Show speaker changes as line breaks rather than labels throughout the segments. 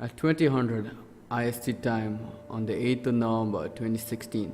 At 2000 IST time on the 8th of November 2016,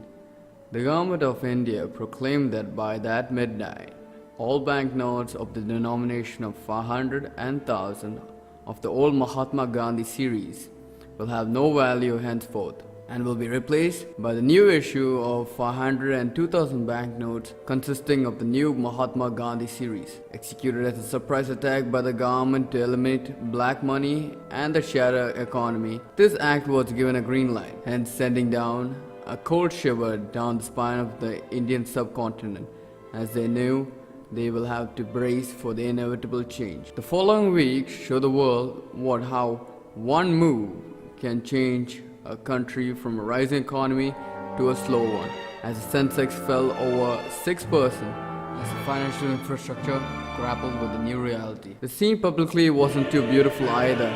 the Government of India proclaimed that by that midnight, all banknotes of the denomination of 500 and 1000 of the old Mahatma Gandhi series will have no value henceforth and will be replaced by the new issue of 500 and 2000 banknotes consisting of the new Mahatma Gandhi series, executed as a surprise attack by the government to eliminate black money and the shadow economy. This act was given a green light, hence sending down a cold shiver down the spine of the Indian subcontinent, as they knew they will have to brace for the inevitable change. The following week showed the world how one move can change a country from a rising economy to a slow one, as the Sensex fell over 6% as the financial infrastructure grappled with the new reality. The scene publicly wasn't too beautiful either,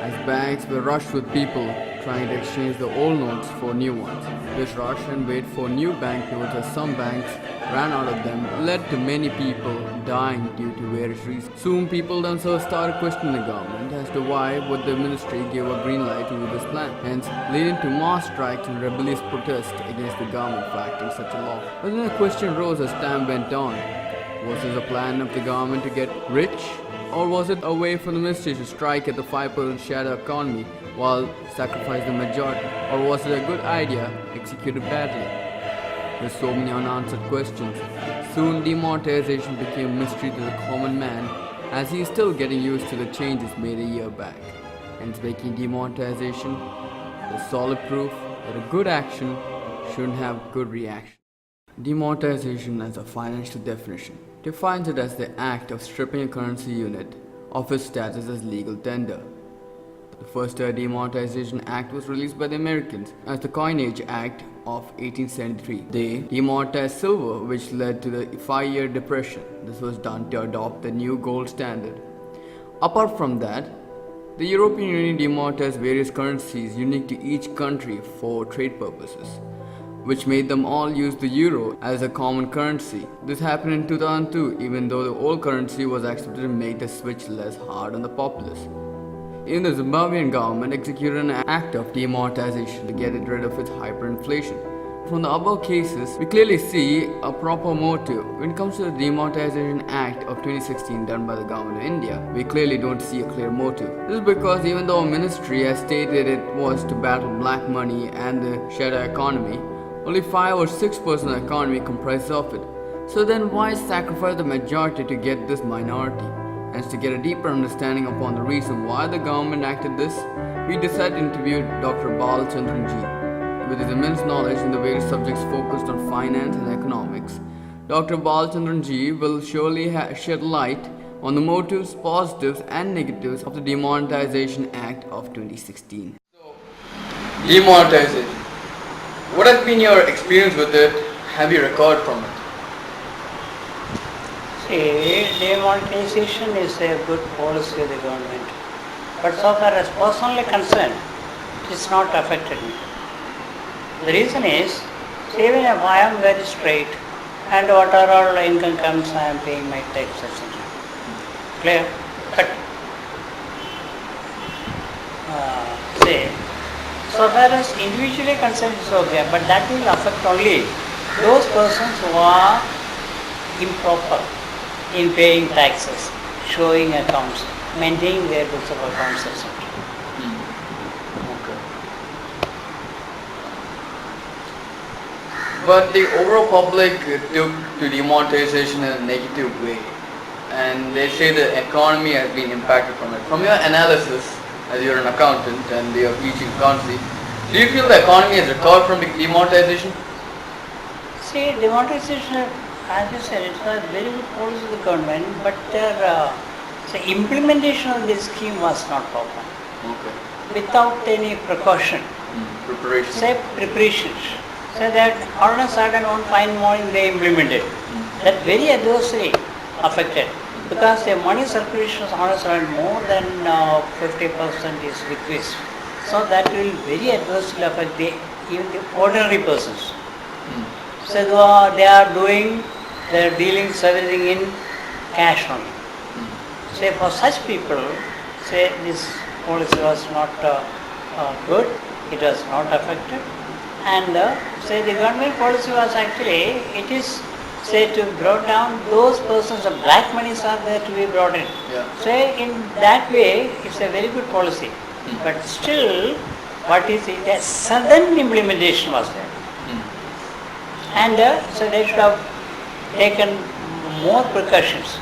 as banks were rushed with people trying to exchange the old notes for new ones. This rush and wait for new banknotes, as some banks ran out of them, led to many people dying due to various reasons. Soon people themselves started questioning the government as to why would the ministry give a green light to this plan, hence leading to mass strikes and rebellious protests against the government for acting such a law. But then a question rose as time went on. Was this a plan of the government to get rich? Or was it a way for the ministry to strike at the 5% shadow economy while sacrificing the majority? Or was it a good idea executed badly? With so many unanswered questions, soon demonetization became a mystery to the common man, as he is still getting used to the changes made a year back, hence making demonetization the solid proof that a good action shouldn't have good reaction. Demonetization, as a financial definition, defines it as the act of stripping a currency unit of its status as legal tender. The first Demonetization Act was released by the Americans as the Coinage Act of 1873. They demonetized silver, which led to the 5-year depression. This was done to adopt the new gold standard. Apart from that, the European Union demonetized various currencies unique to each country for trade purposes, which made them all use the euro as a common currency. This happened in 2002, even though the old currency was accepted to make the switch less hard on the populace. Even the Zimbabwean government executed an act of demonetization to get rid of its hyperinflation. From the above cases, we clearly see a proper motive. When it comes to the Demonetization Act of 2016 done by the government of India, we clearly don't see a clear motive. This is because even though a ministry has stated it was to battle black money and the shadow economy, only 5 or 6% of the economy comprises of it. So then why sacrifice the majority to get this minority? Hence, to get a deeper understanding upon the reason why the government acted this, we decided to interview Dr. Balachandran Ji. With his immense knowledge in the various subjects focused on finance and economics, Dr. Balachandran Ji will surely shed light on the motives, positives and negatives of the Demonetization Act of 2016. So, demonetization. What has been your experience with it? Have you recovered from it?
See, demonetization is a good policy of the government, but so far as personally concerned, it's not affected me. The reason is, see, even if I am very straight and whatever all income comes, I am paying my tax, etc. Clear? But say, so far as individually concerned, it's okay, but that will affect only those persons who are improper in paying taxes, showing accounts, maintaining their books of accounts, etc.
Okay. But the overall public took to demonetization in a negative way, and they say the economy has been impacted from it. From your analysis, as you're an accountant and you're teaching accountancy, do you feel the economy has recovered from the demonetization?
See, demonetization, as you said, it's a very good policy of the government, but their implementation of this scheme was not proper.
Okay.
Without any precaution.
Preparation.
Say preparations. So that all of a sudden one fine morning they implemented. That very adversely affected. Because the money circulation is all of a sudden more than 50% is decreased. So that will very adversely affect even the ordinary persons. So they are doing their dealings, everything in cash only. Say for such people, say this policy was not good, it was not affected, and say the government policy was actually, it is say to brought down those persons, the black monies are there to be brought in.
Yeah.
Say in that way, it's a very good policy, but still, what is it? A sudden implementation was there, and so they should have taken more precautions.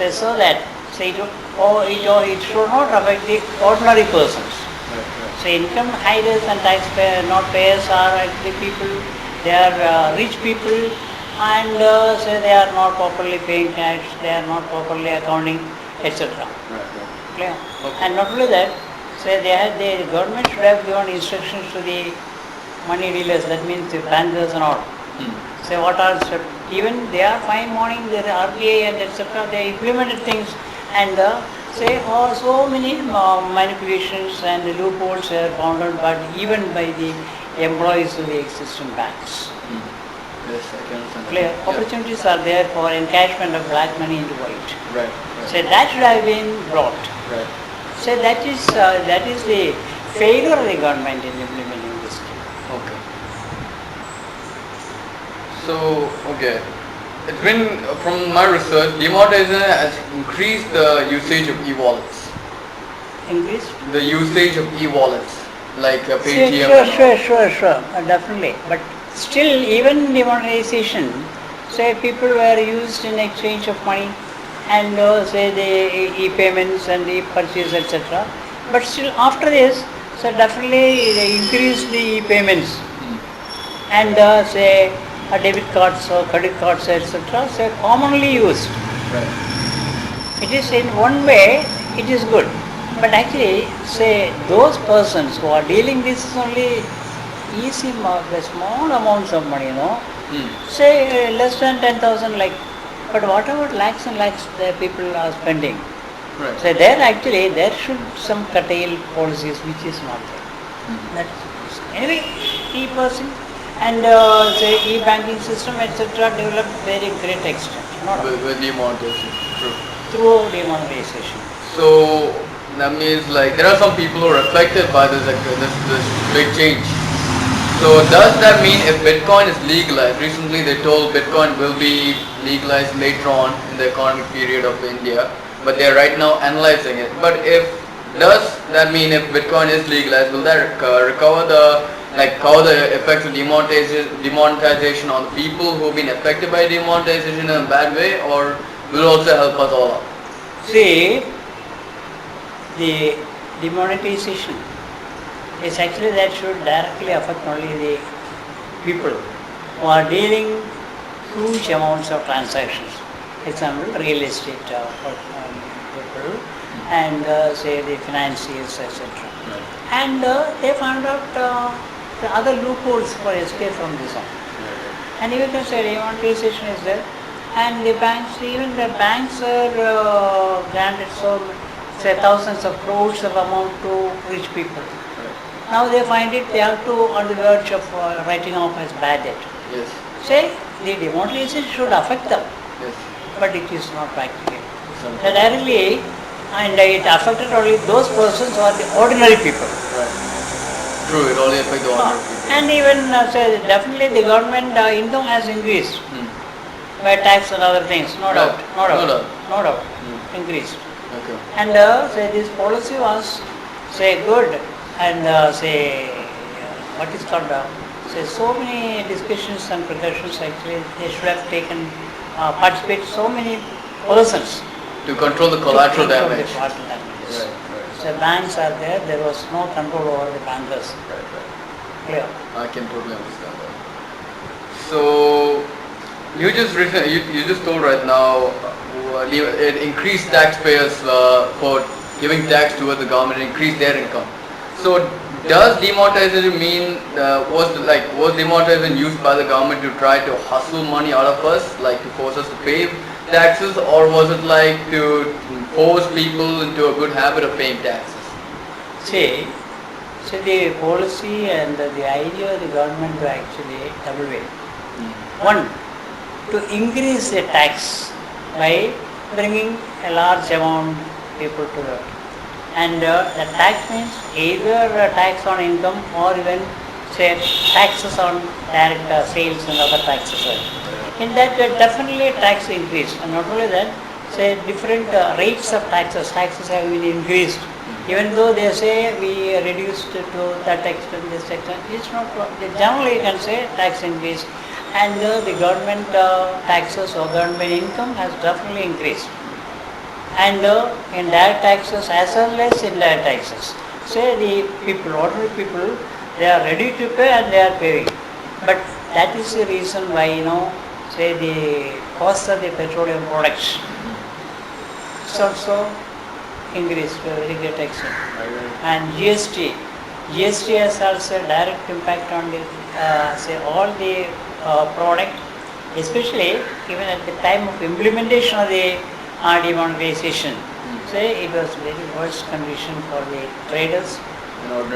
So that it should not affect the ordinary persons. So income hiders and taxpayer not payers are actually people, they are rich people, and say they are not properly paying tax, they are not properly accounting, etc. Clear?
Okay.
And not only that, say the government should have given instructions to the money dealers, that means the bankers and all. Say what are, even they are fine morning, the RBI and etc. They implemented things, and say so many manipulations and loopholes are found out, but even by the employees of the existing banks.
Yes, I can understand.
Clear?
Yeah.
Opportunities are there for encashment of black money into white.
Right.
So that should have been brought.
Right.
So that is the failure of the government in implementing this scheme.
Okay. So, okay. It's been, from my research, demonetization has increased the usage of e-wallets.
Increased?
The usage of e-wallets, like Paytm. and all.
Sure, definitely. But still, even demonetization, say people were used in exchange of money, and say the e-payments and e-purchase, etc. But still, after this, so definitely they increased the e-payments, and say debit cards or credit cards, etc. So commonly used.
Right.
It is in one way, it is good. But actually, say those persons who are dealing this is only easy, the small amounts of money, say less than 10,000 like, but what about lakhs and lakhs the people are spending?
Right.
So there should some curtail policies which is not there. That's anyway, e-person and say e-banking system, etc. developed very great extent, not
With demonetization. True.
through demonetization.
So that means like there are some people who are affected by this big change. So does that mean if Bitcoin is legalized, recently they told Bitcoin will be legalized later on in the economic period of India, but they are right now analyzing it. But does that mean if Bitcoin is legalized, will that cover the effects of demonetization on the people who have been affected by demonetization in a bad way, or will it also help us all out?
See, the demonetization is actually that should directly affect only the people who are dealing huge amounts of transactions. Example, real estate people and say the financiers, etc.
Right.
And they found out the other loopholes for escape from this one. And you can say demonetization is there, and the banks, even the banks are granted say thousands of crores of amount to rich people. Now they find it, they have to on the verge of writing off as bad debt.
Yes.
Say the demonetization should affect them,
Yes.
but it is not practical.
Something.
So directly, and it affected only those persons who are the ordinary people.
Right. True, it only affects the ordinary people.
And even say definitely the government income has increased by tax and other things, no doubt, increased.
Okay.
And say this policy was say good, and say what is called say so many discussions and precautions actually they should have taken participate so many persons
To control the collateral
to control
damage.
the collateral damages.
Right.
So banks are there was no control over the bankers.
Right.
Clear.
I can totally understand that. So you just told right now it increased taxpayers for giving tax towards the government, increased their income. So does demonetization mean was demonetization used by the government to try to hustle money out of us, like to force us to pay taxes, or was it like to force people into a good habit of paying taxes?
See, the policy and the idea of the government to actually double way. One, to increase the tax by bringing a large amount of people to the And the tax means either tax on income or even say taxes on direct sales and other taxes. In that definitely tax increase, and not only that, say different rates of taxes have been increased. Even though they say we reduced to that extent, this extent, it's not. Generally, you can say tax increase, and the government taxes or government income has definitely increased. And indirect taxes as well as indirect taxes. Say the people, ordinary people, they are ready to pay and they are paying. But that is the reason why, say the cost of the petroleum products is also increased to a very great extent. And GST has also a direct impact on the, say all the product, especially even at the time of implementation of the demonetization. Say it was very worst condition for the traders.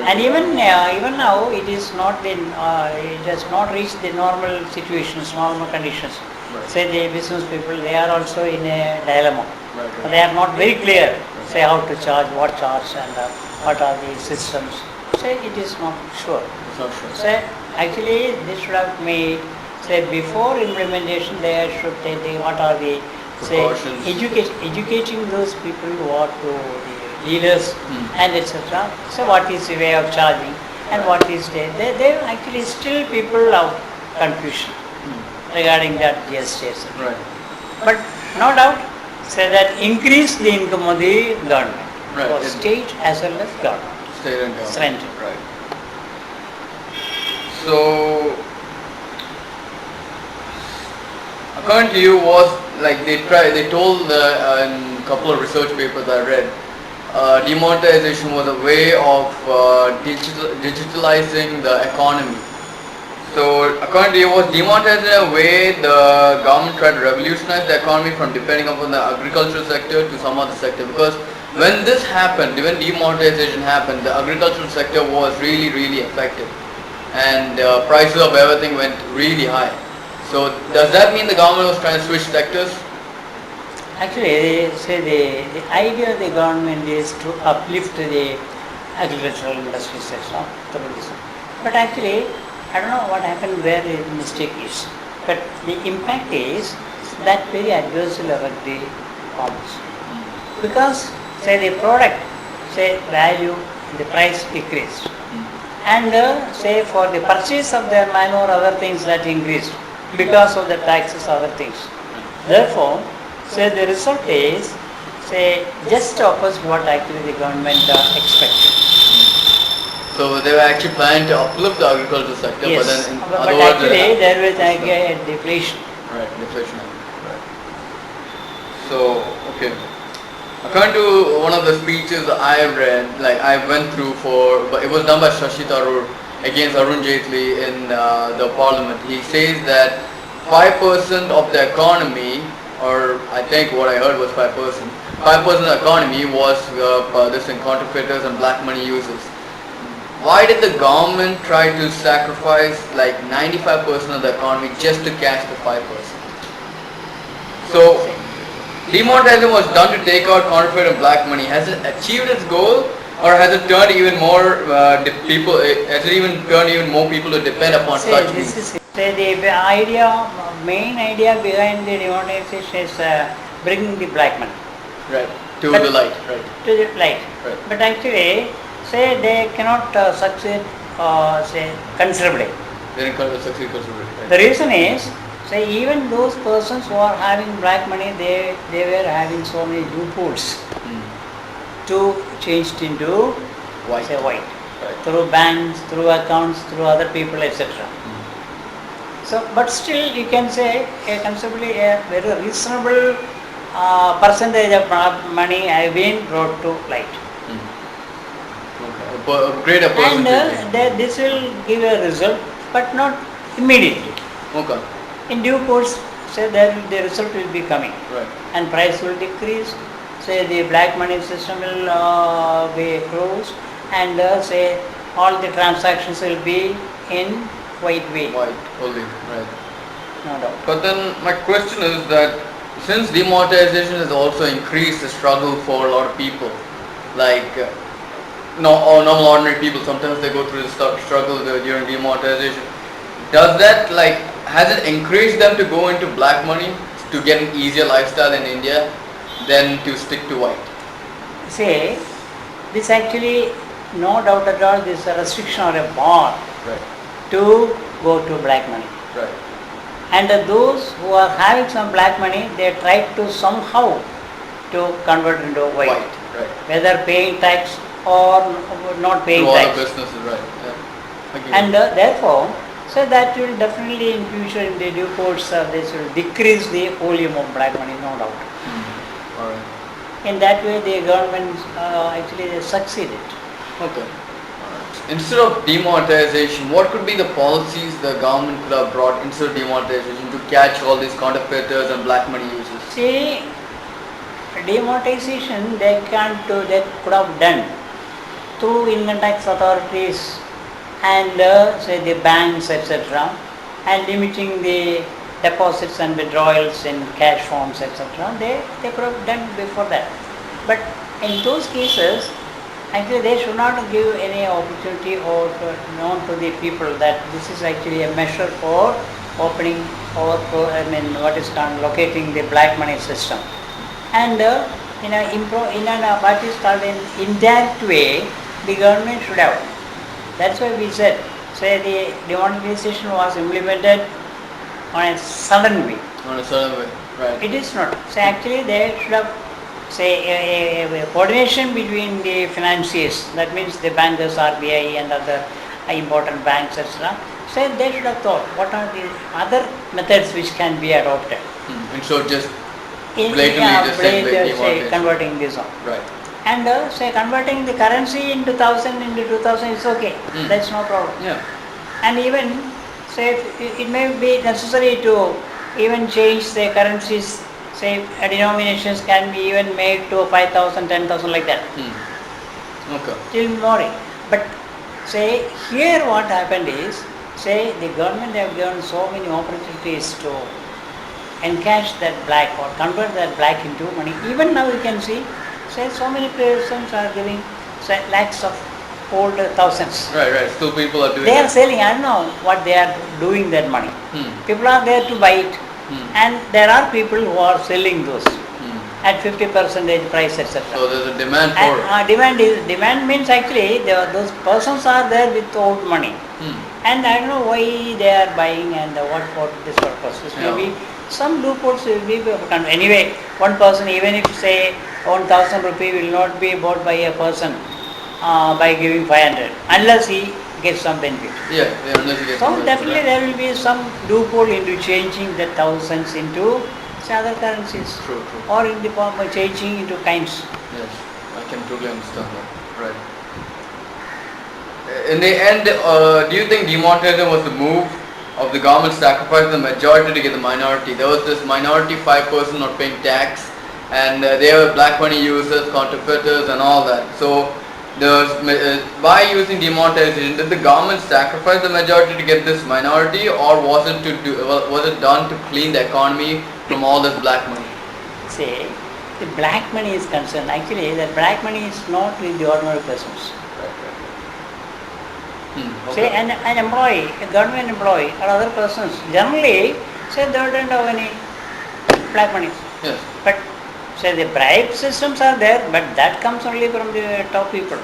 And even now it is not it has not reached the normal situations, normal conditions.
Right.
Say the business people, they are also in a dilemma.
Right.
They are not very clear, say how to charge, what charge, and what are the systems. Say it is not sure.
It's not sure.
Say actually this should have made, say before implementation they should take what are the, say
Precautions.
educating those people who are to the dealers and etc. So what is the way of charging and
Right.
what is they actually still people have confusion regarding that GST.
Right.
But no doubt, say that increase the income of the government,
Right.
for state as well as government.
State and government.
Central.
Right. So, according to you, was like they told in a couple of research papers I read, demonetization was a way of digitalizing the economy. So, according to you, was demonetization a way the government tried to revolutionize the economy from depending upon the agricultural sector to some other sector? Because when this happened, when demonetization happened, the agricultural sector was really affected, and prices of everything went really high. So, does that mean the government was trying to switch sectors?
Actually, they say the idea of the government is to uplift the agricultural industry sector through this. But actually, I don't know what happened, where the mistake is. But the impact is that very adversely affect the farmers. Because, say the product, say value, the price decreased. And say for the purchase of their manure, other things that increased because of the taxes, other things. Therefore, say the result is, say just opposite what actually the government expected.
So they were actually planning to uplift the agricultural sector,
Yes,
but then in
but
other words,
actually there was a deflation.
right, deflation. Right. So okay. According to one of the speeches I read, like I went through but it was done by Shashi Tharoor against Arun Jaitley in the parliament. He says that 5% of the economy, or I think what I heard was 5%. 5% of the economy was this in counterfeiters and black money users. Why did the government try to sacrifice like 95% of the economy just to catch the 5%? So, demonetization was done to take out counterfeit and black money. Has it achieved its goal, or has it turned even more people? Has it even turned even more people to depend upon such means?
Say the main idea behind the demonetization is bringing the black money.
Right. To
But-
the light. Right.
To the light.
Right.
But actually, say they cannot succeed, say considerably.
Then it comes to succeed considerably. Right.
The reason is, say even those persons who are having black money, they were having so many loopholes to change it into
White.
say white
Right.
through banks, through accounts, through other people, etc. So, but still you can say considerably a very reasonable percentage of money have been brought to light.
Okay. A greater
And
percentage.
this will give a result, but not immediately.
Okay.
In due course, say the result will be coming,
Right.
and price will decrease. Say the black money system will be closed, and say all the transactions will be in white way.
White only. Right.
No doubt.
But then my question is that since demonetization has also increased the struggle for a lot of people, like no, or normal ordinary people, sometimes they go through the struggle during demonetization. Does that, like, has it encouraged them to go into black money to get an easier lifestyle in India than to stick to white?
Say, this actually, no doubt at all, this is a restriction or a bar
Right.
to go to black money.
Right.
And those who are having some black money, they try to somehow to convert into white,
Right.
whether paying tax or not paying
Through all the
tax.
businesses, right. Yeah. Agree.
And therefore, so that will definitely in future in the due course this will decrease the volume of black money, no doubt.
Alright.
In that way, the government actually they succeeded.
Okay. Instead of demonetization, what could be the policies the government could have brought instead of demonetization to catch all these counterfeiters and black money users?
See, demonetization they can't do, they could have done through income tax authorities and say the banks, etc., and limiting the deposits and withdrawals in cash forms, etc. They could have done before that. But in those cases, actually they should not give any opportunity or known to the people that this is actually a measure for opening or for, what is called locating the black money system. And in a what is called an indirect way, the government should have. That's why we said, say the demonetization was implemented on a sudden way.
On a certain way, right.
It is not. So actually they should have, say, a coordination between the financiers, that means the bankers, RBI and other important banks, etc. So they should have thought what are the other methods which can be adopted.
And so just blatantly just saying
say converting this on.
Right.
And say converting the currency into 1000 into 2000 is okay. That's no problem.
Yeah.
And even say it may be necessary to even change the currencies, say denominations can be even made to 5,000, 10,000 like that.
Okay.
Till more. But say here what happened is, say the government have given so many opportunities to encash that black or convert that black into money. Even now you can see, say so many persons are giving say, lakhs of old thousands.
Right. Still people are doing
They are
that.
selling, I don't know what they are doing that money. People are there to buy it. And there are people who are selling those at 50% price, etc.
So there's a demand for it.
And demand means actually those persons are there with old money. And I don't know why they are buying and what for this purpose. This may be some loopholes will be anyway. One person, even if say 1,000 rupee will not be bought by a person by giving 500 unless he gets some benefit.
Yeah, unless you get
So
some
definitely
benefit,
there will be some loophole into changing the thousands into say other currencies.
True.
Or in the form of changing into kinds.
Yes, I can totally understand that. Right. In the end, do you think demonetization was the move of the government sacrificing the majority to get the minority? There was this minority 5% not paying tax, and they were black money users, counterfeiters, and all that. So, by using demonetization, did the government sacrifice the majority to get this minority, or was it done to clean the economy from all this black money?
Say, the black money is concerned. Actually, the black money is not with the ordinary persons. Say an employee, a government employee or other persons, generally say they don't have any black money.
Yes.
But say the bribe systems are there, but that comes only from the top people.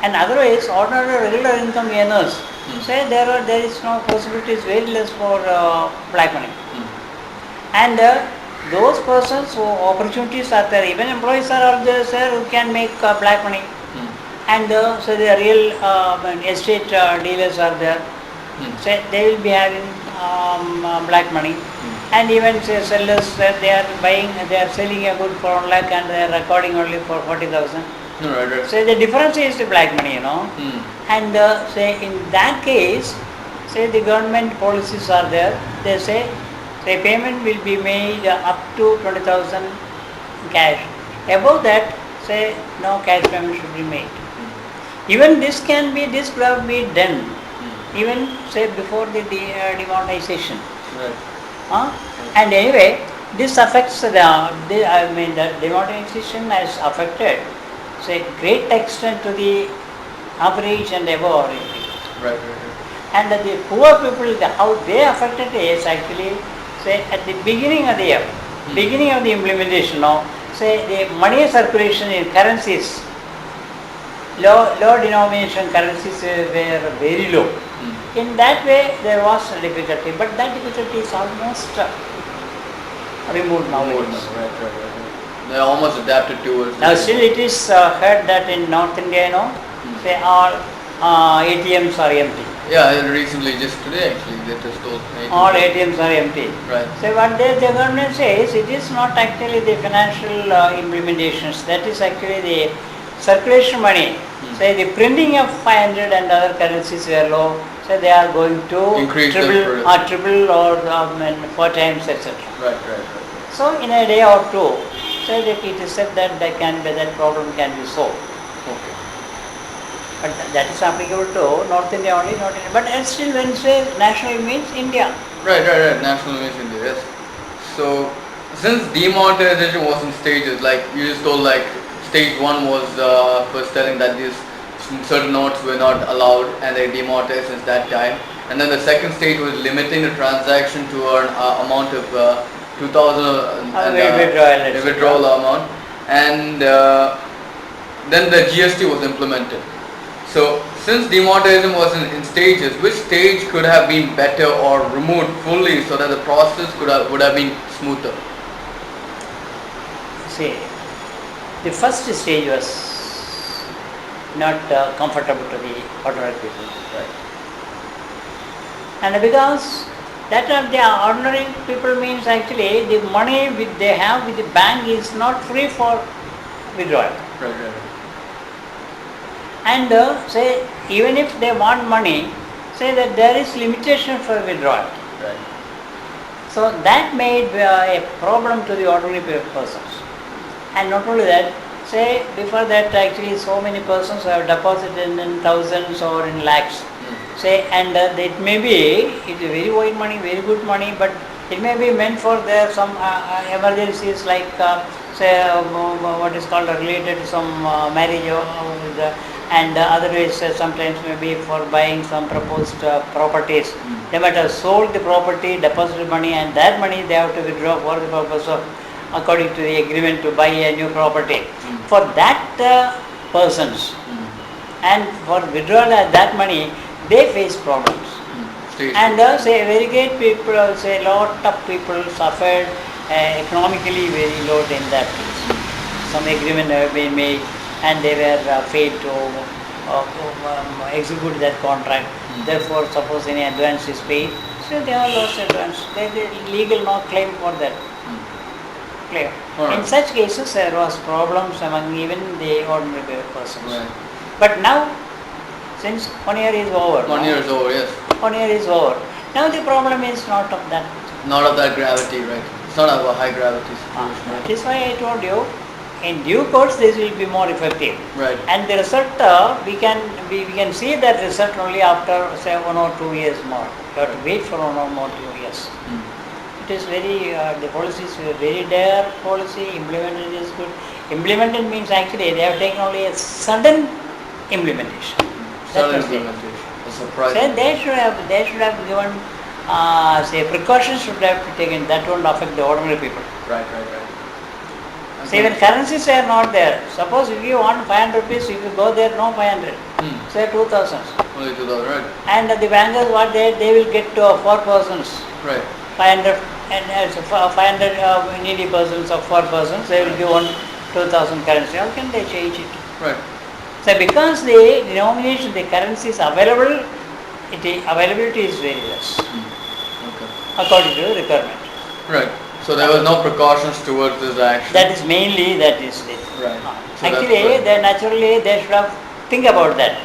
And otherwise, ordinary regular income earners, say there is no possibilities, very less for black money. And those persons who opportunities are there, even employees are there who can make black money. And so the real estate dealers are there. So they will be having black money. And even say sellers, they are buying, they are selling a good for 1 lakh and they are recording only for 40,000.
Right.
So the difference is the black money, And say in that case, say the government policies are there. They say the payment will be made up to 20,000 cash. Above that, say no cash payment should be made. Even this could have been done, even say before the demonetization.
Right.
And anyway, this affects the demonetization has affected say great extent to the average and above average people.
Right, right, right.
And the poor people, how they affected is actually, say at the beginning of the year, beginning of the implementation now, say the money circulation in currencies, low denomination currencies were very low. In that way there was a difficulty, but that difficulty is almost removed nowadays.
Right, right, right. They are almost adapted towards.
Now still it is heard that in North India, say all ATMs are empty.
Yeah, recently, just today actually, they just told me.
All ATMs are empty.
Right.
So what the government says, it is not actually the financial implementations, that is actually the circulation money. Say the printing of 500 and other currencies were low, so they are going to
Increase
triple or 4 times, etc.
Right, right, right.
So in a day or two, so that it is said that that problem can be solved.
Okay.
But that is applicable to North India only, not India. But still when say national means India.
Right, right, right. National image India, yes. So, since demonetization was in stages, like you just told, like stage 1 was first telling that these certain notes were not allowed and they demonetized since that time. And then the second stage was limiting the transaction to an amount of 2,000 withdrawal amount. And then the GST was implemented. So, since demonetization was in stages, which stage could have been better or removed fully so that the process would have been smoother?
See, the first stage was not comfortable to the ordinary people.
Right.
And because that of the ordinary people means actually the money which they have with the bank is not free for withdrawal.
Right, right, right.
And say even if they want money, say that there is limitation for withdrawal.
Right.
So that made a problem to the ordinary persons. And not only that, say before that actually so many persons have deposited in thousands or in lakhs. Say and it may be, it's a very wide money, very good money, but it may be meant for their some emergencies like say what is called related to some marriage and otherwise sometimes maybe for buying some proposed properties. They might have sold the property, deposited money, and that money they have to withdraw for the purpose of according to the agreement to buy a new property. For that persons and for withdrawal of that money, they face problems. And say very great people, say a lot of people suffered economically very low in that case. Some agreement have been made and they were failed to execute that contract. Therefore, suppose any advance is paid, so they have lost advance. There is legal no claim for that. Clear.
Right.
In such cases, there was problems among even the ordinary persons.
Right.
But now, since 1 year is over.
1 year is over, yes.
1 year is over. Now the problem is not of that.
Not of that gravity, right? It's not of a high gravity situation.
That is why I told you, in due course this will be more effective.
Right.
And the result, we can see that result only after say 1 or 2 years more. You have to wait for 1 or more 2 years. It is very, the policy is very dire policy, implemented is good. Implemented means actually they have taken only a sudden implementation.
Sudden implementation. A surprise.
So they should have given, say precautions should have been taken, that won't affect the ordinary people.
Right, right, right.
Say when currencies are not there, suppose if you want 500 rupees, if you go there, no 500, say 2000.
Only 2000, right?
And the bankers what they will get to 4 persons.
Right.
500 and 500 needy persons of 4 persons, they will give 2000 currency. How can they change it?
Right.
So because the denomination, the currency is available, availability is very less
Okay.
according to the requirement.
Right. So there was no precautions towards this action.
That is mainly that is it.
Right. So
Actually, naturally they should have think about that.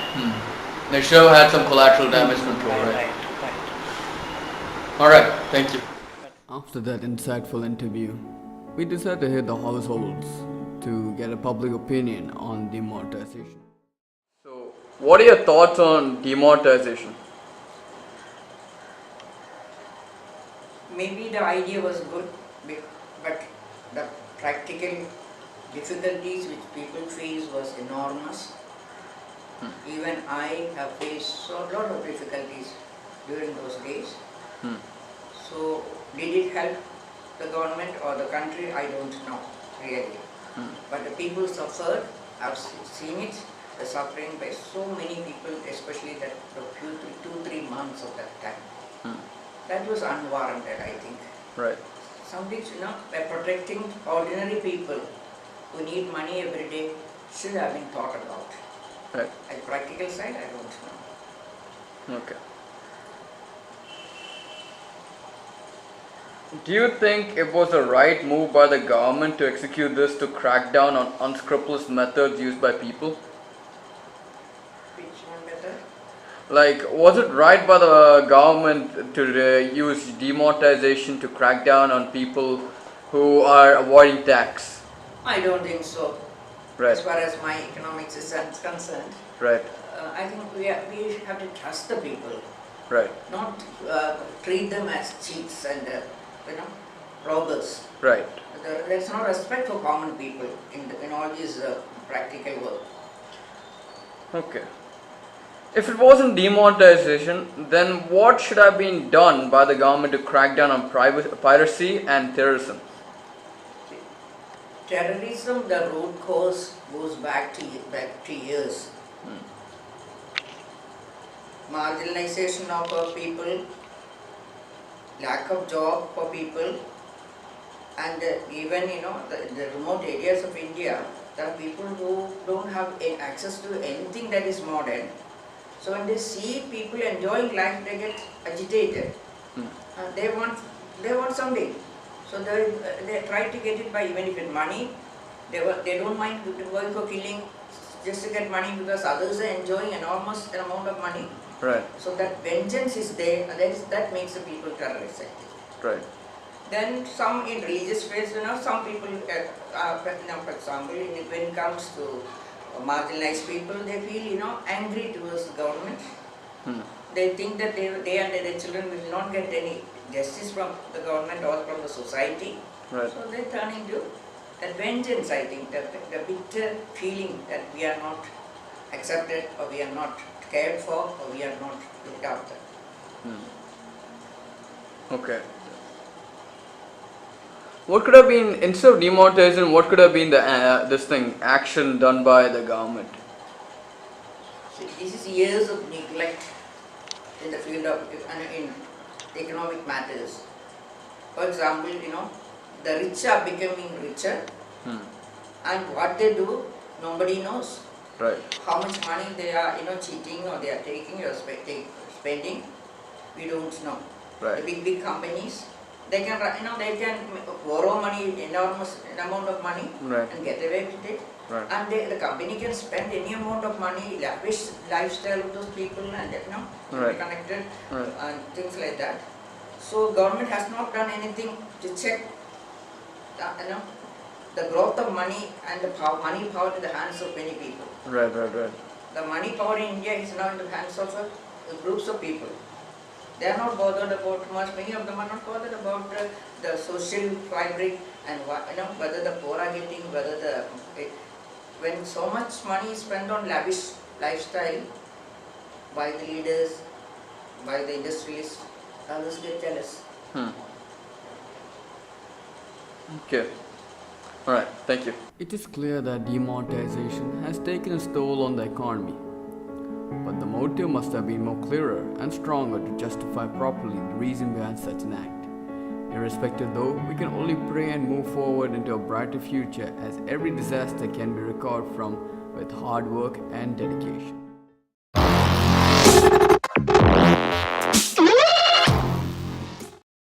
They should have had some collateral damage control, right?
Right.
All right. Thank you.
After that insightful interview, we decided to hit the households to get a public opinion on demonetization.
So, what are your thoughts on demonetization?
Maybe the idea was good, but the practical difficulties which people face was enormous. Even I have faced a lot of difficulties during those days. So did it help the government or the country? I don't know really. But the people suffered. I've seen it, the suffering by so many people, especially that the few 2-3 months of that time. That was unwarranted, I think.
Right.
Something, by protecting ordinary people who need money every day should have been thought about.
Right.
At practical side, I don't know.
Okay. Do you think it was the right move by the government to execute this to crack down on unscrupulous methods used by people?
Which one better?
Like, was it right by the government to use demonetization to crack down on people who are avoiding tax?
I don't think so.
Right.
As far as my economics is concerned,
Right.
I think we have to trust the people,
Right.
not treat them as cheats and robbers.
Right.
There's no respect for common people in all this practical work.
Okay. If it wasn't demonetization, then what should have been done by the government to crack down on piracy and terrorism?
Terrorism, the root cause goes back to years. Marginalization of people, lack of job for people, and even the remote areas of India, there are people who don't have access to anything that is modern. So when they see people enjoying life, they get agitated. They want something. So they try to get it by even if it's money. They don't mind going for killing just to get money because others are enjoying enormous amount of money.
Right.
So that vengeance is there, and that makes the people terrorists.
Right.
Then some in religious faith, some people, for example, when it comes to marginalized people, they feel, angry towards the government. They think that they and their children will not get any justice from the government or from the society.
Right.
So they turn into that vengeance, I think, the bitter feeling that we are not accepted or we are not cared for or we are not looked after.
Okay. What could have been, instead of demonetization, what could have been the action done by the government?
So this is years of neglect in the field of in economic matters. For example, the rich are becoming richer, and what they do, nobody knows.
Right.
How much money they are, cheating or they are taking or spending, we don't know.
Right.
The big companies, they can, they can borrow money, enormous amount of money,
Right.
and get away with it.
Right.
And the company can spend any amount of money, lavish lifestyle of those people, and
Right.
connected
Right.
and things like that. So government has not done anything to check, the growth of money and the money power in the hands of many people.
Right. Right.
The money power in India is now in the hands of groups of people. They are not bothered about much. Many of them are not bothered about the social fabric and whether the poor are getting, when so much money is spent on lavish lifestyle by the leaders, by the industrialists, others get jealous.
Okay. Alright, thank you.
It is clear that demonetization has taken its toll on the economy. But the motive must have been more clearer and stronger to justify properly the reason behind such an act. Irrespective though, we can only pray and move forward into a brighter future as every disaster can be recovered from with hard work and dedication.